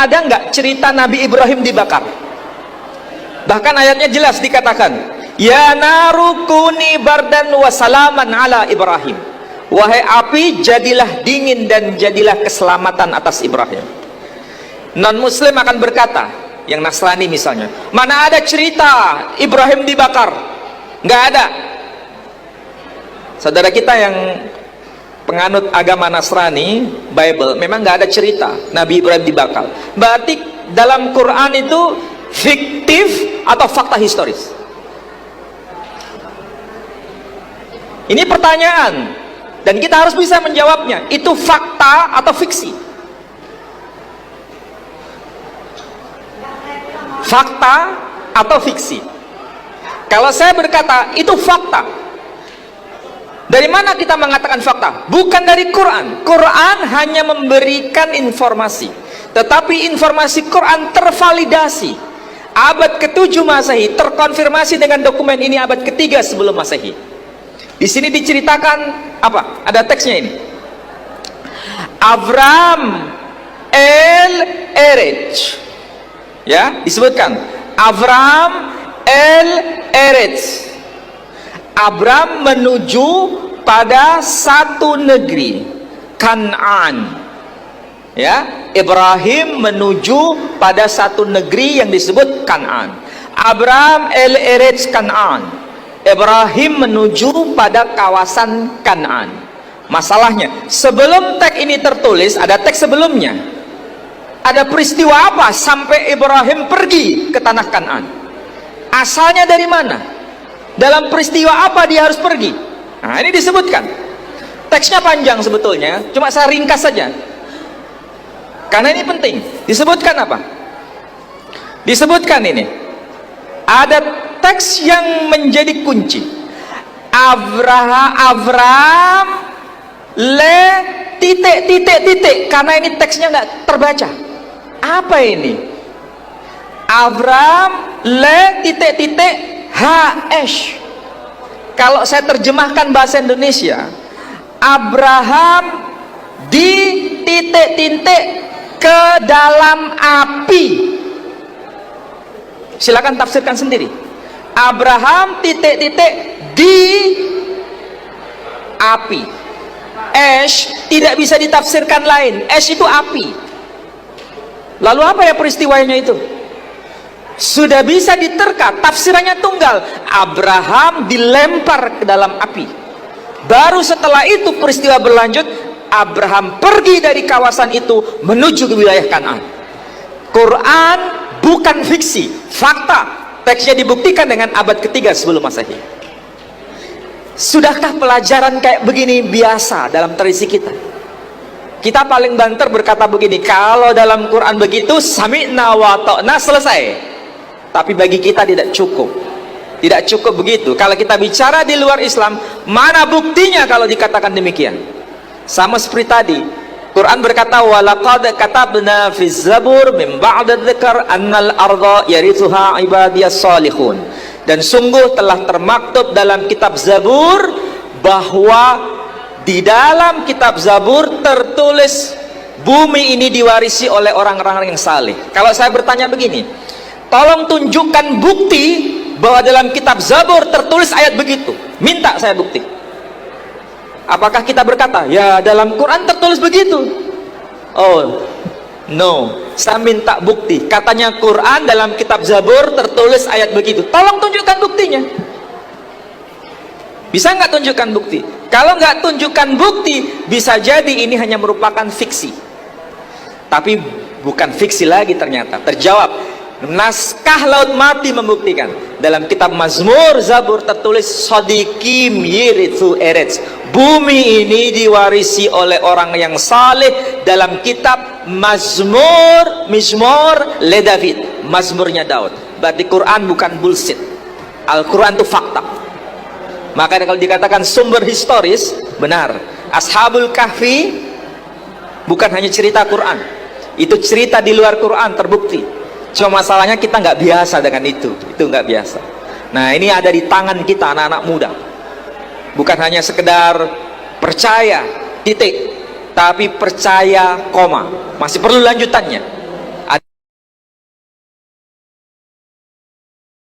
ada nggak cerita Nabi Ibrahim dibakar? Bahkan ayatnya jelas dikatakan, ya naru kuni bardan wa salaman ala Ibrahim. Wahai api, jadilah dingin dan jadilah keselamatan atas Ibrahim. Non muslim akan berkata, yang Nasrani misalnya, mana ada cerita Ibrahim dibakar? Nggak ada. Saudara kita yang penganut agama Nasrani, Bible, memang nggak ada cerita Nabi Ibrahim dibakar. Berarti dalam Quran itu fiktif atau fakta historis? Ini pertanyaan, dan kita harus bisa menjawabnya. Itu fakta atau fiksi? Fakta atau fiksi? Kalau saya berkata itu fakta, dari mana kita mengatakan fakta? Bukan dari Quran. Quran hanya memberikan informasi, tetapi informasi Quran tervalidasi abad ke-7 Masehi, terkonfirmasi dengan dokumen ini abad ke-3 sebelum Masehi. Di sini diceritakan apa? Ada teksnya ini. Avram el Eretz, ya, disebutkan Avram el Eretz. Abram menuju pada satu negeri, Kan'an. Ya, Ibrahim menuju pada satu negeri yang disebut Kan'an. Abram el Eretz Kan'an. Ibrahim menuju pada kawasan Kan'an. Masalahnya, sebelum teks ini tertulis, ada teks sebelumnya. Ada peristiwa apa sampai Ibrahim pergi ke tanah Kan'an? Asalnya dari mana? Dalam peristiwa apa dia harus pergi? Nah, ini disebutkan. Teksnya panjang sebetulnya, cuma saya ringkas saja. Karena ini penting. Disebutkan apa? Disebutkan ini. Ada teks yang menjadi kunci. Avram le titik, karena ini teksnya nggak terbaca. Apa ini? Avram le titik HS. Kalau saya terjemahkan bahasa Indonesia, Abraham di titik ke dalam api. Silakan tafsirkan sendiri. Abraham titik di api. Ash tidak bisa ditafsirkan lain. Ash itu api. Lalu apa ya peristiwanya itu? Sudah bisa diterka, tafsirannya tunggal. Abraham dilempar ke dalam api. Baru setelah itu peristiwa berlanjut, Abraham pergi dari kawasan itu menuju ke wilayah Kan'an. Quran bukan fiksi, fakta. Teksnya dibuktikan dengan abad ke-3 sebelum Masehi. Sudahkah pelajaran kayak begini biasa dalam tradisi kita? Kita paling banter berkata begini, kalau dalam Quran begitu, sami'na wa ta'na, selesai. Tapi bagi kita tidak cukup. Tidak cukup begitu. Kalau kita bicara di luar Islam, mana buktinya kalau dikatakan demikian? Sama seperti tadi, Quran berkata, walaqad katabna fi zabur min ba'da dzikr annal arda yarithuha ibadiyas salihun. Dan sungguh telah termaktub dalam kitab Zabur bahwa di dalam kitab Zabur tertulis bumi ini diwarisi oleh orang-orang yang saleh. Kalau saya bertanya begini, tolong tunjukkan bukti bahwa dalam kitab Zabur tertulis ayat begitu. Minta saya bukti. Apakah kita berkata, ya dalam Quran tertulis begitu? Oh, no. Saya minta bukti. Katanya Quran dalam kitab Zabur tertulis ayat begitu. Tolong tunjukkan buktinya. Bisa nggak tunjukkan bukti? Kalau nggak tunjukkan bukti, bisa jadi ini hanya merupakan fiksi. Tapi bukan fiksi lagi ternyata. Terjawab. Naskah Laut Mati membuktikan. Dalam kitab Mazmur Zabur tertulis Sodikim Yirithu Eretz. Bumi ini diwarisi oleh orang yang saleh. Dalam kitab Mizmor le David, Mazmurnya Daud. Berarti Quran bukan bullshit. Al-Quran itu fakta. Maka kalau dikatakan sumber historis, benar. Ashabul Kahfi bukan hanya cerita Quran, itu cerita di luar Quran, terbukti. Cuma masalahnya kita nggak biasa dengan itu nggak biasa. Nah, ini ada di tangan kita, anak-anak muda. Bukan hanya sekedar percaya titik, tapi percaya koma, masih perlu lanjutannya.